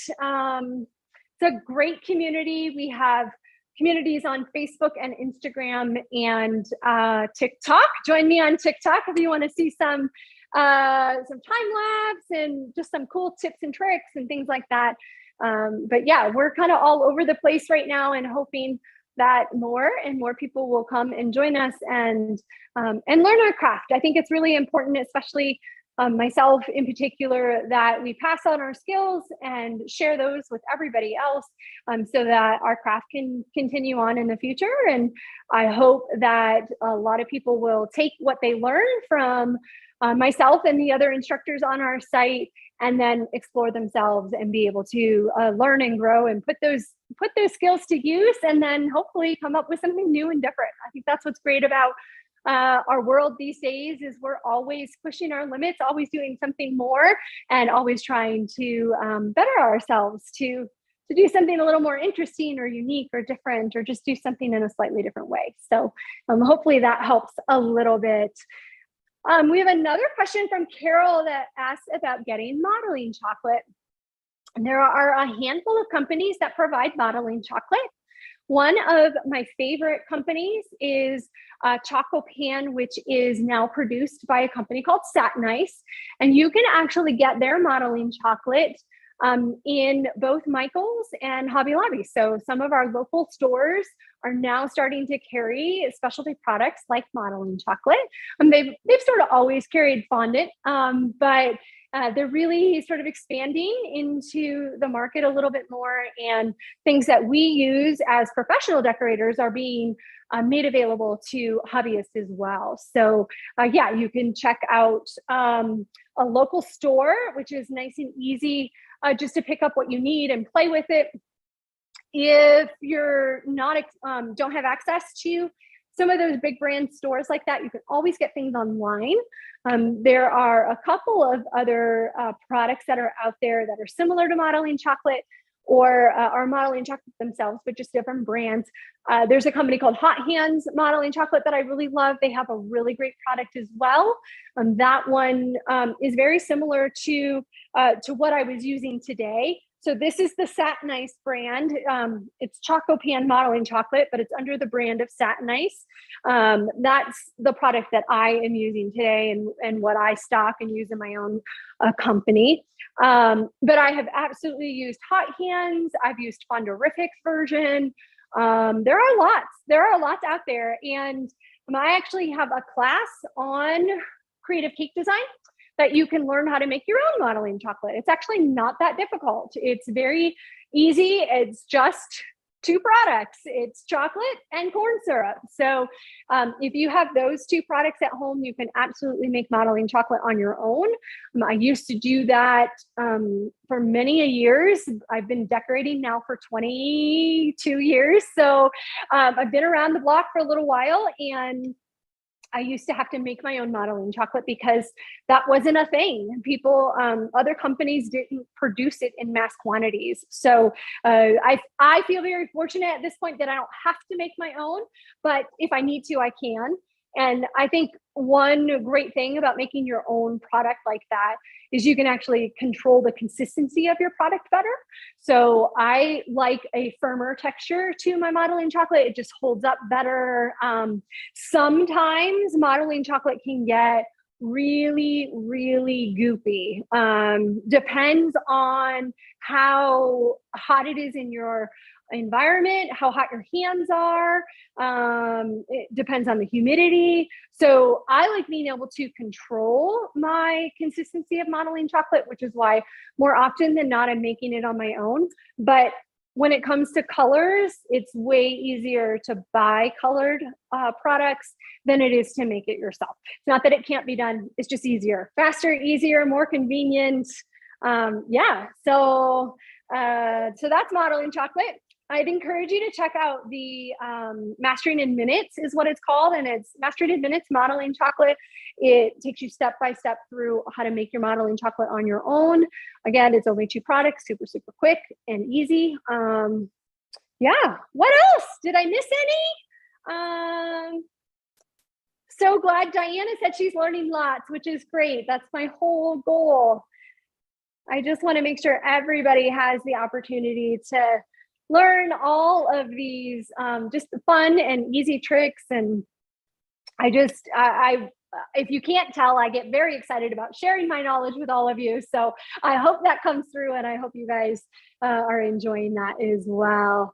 community. We have communities on Facebook and Instagram and TikTok. Join me on TikTok if you want to see some time lapse and just some cool tips and tricks and things like that. But yeah, we're kind of all over the place right now, and hoping that more and more people will come and join us and learn our craft. I think it's really important, especially myself in particular, that we pass on our skills and share those with everybody else, so that our craft can continue on in the future. And I hope that a lot of people will take what they learn from myself and the other instructors on our site, and then explore themselves and be able to learn and grow and put those skills to use, and then hopefully come up with something new and different. I think that's what's great about our world these days, is we're always pushing our limits, always doing something more, and always trying to better ourselves to do something a little more interesting or unique or different, or just do something in a slightly different way. So hopefully that helps a little bit. We have another question from Carol that asks about getting modeling chocolate. And there are a handful of companies that provide modeling chocolate. One of my favorite companies is Choco Pan, which is now produced by a company called Satin Ice. And you can actually get their modeling chocolate in both Michael's and Hobby Lobby. So some of our local stores are now starting to carry specialty products like modeling chocolate. They've sort of always carried fondant, but they're really sort of expanding into the market a little bit more, and things that we use as professional decorators are being made available to hobbyists as well. So yeah, you can check out a local store, which is nice and easy just to pick up what you need and play with it. If you're not don't have access to some of those big brand stores like that, you can always get things online. There are a couple of other products that are out there that are similar to modeling chocolate, or are modeling chocolate themselves, but just different brands. There's a company called Hot Hands Modeling Chocolate that I really love. They have a really great product as well. That one is very similar to what I was using today. So this is the Satin Ice brand. It's Choco Pan Modeling Chocolate, but it's under the brand of Satin Ice. That's the product that I am using today, and what I stock and use in my own company. But I have absolutely used Hot Hands. I've used Fondorific's version. There are lots out there. And I actually have a class on creative cake design that you can learn how to make your own modeling chocolate. It's actually not that difficult. It's very easy. It's just two products. It's chocolate and corn syrup. So if you have those two products at home, you can absolutely make modeling chocolate on your own. I used to do that for many years. I've been decorating now for 22 years. So I've been around the block for a little while, and I used to have to make my own modeling chocolate because that wasn't a thing. People, other companies didn't produce it in mass quantities. So I feel very fortunate at this point that I don't have to make my own, but if I need to, I can. And I think one great thing about making your own product like that is you can actually control the consistency of your product better. So I like a firmer texture to my modeling chocolate. It just holds up better. Sometimes modeling chocolate can get really, really goopy. Depends on how hot it is in your environment, how hot your hands are. It depends on the humidity. So I like being able to control my consistency of modeling chocolate, which is why more often than not, I'm making it on my own. But when it comes to colors, it's way easier to buy colored products than it is to make it yourself. It's not that it can't be done. It's just easier, faster, easier, more convenient. Yeah. So that's modeling chocolate. I'd encourage you to check out the Mastering in Minutes is what it's called. And it's Mastering in Minutes Modeling Chocolate. It takes you step by step through how to make your modeling chocolate on your own. Again, it's only two products, super, super quick and easy. Yeah, what else? Did I miss any? So glad Diana said she's learning lots, which is great. That's my whole goal. I just want to make sure everybody has the opportunity to learn all of these just fun and easy tricks. And if you can't tell, I get very excited about sharing my knowledge with all of you. So I hope that comes through, and I hope you guys are enjoying that as well.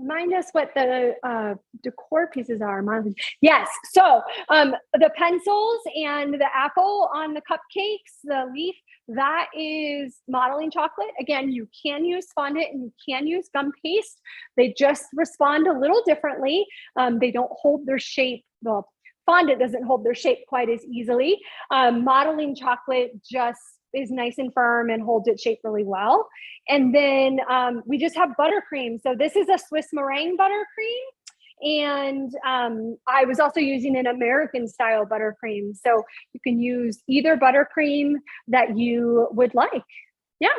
Remind us what the decor pieces are. Yes, so the pencils and the apple on the cupcakes, the leaf, that is modeling chocolate. Again, you can use fondant and you can use gum paste. They just respond a little differently. They don't hold their shape. Well, fondant doesn't hold their shape quite as easily. Modeling chocolate just is nice and firm and holds its shape really well. And then we just have buttercream. So this is a Swiss meringue buttercream. And I was also using an American style buttercream. So you can use either buttercream that you would like. Yeah.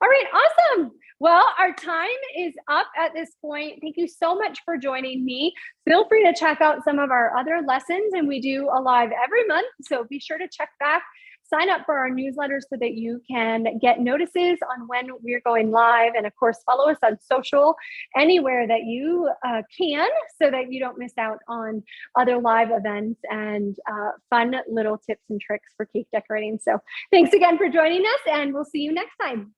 All right, awesome. Well, our time is up at this point. Thank you so much for joining me. Feel free to check out some of our other lessons, and we do a live every month. So be sure to check back, sign up for our newsletter so that you can get notices on when we're going live. And of course, follow us on social anywhere that you can so that you don't miss out on other live events and fun little tips and tricks for cake decorating. So thanks again for joining us, and we'll see you next time.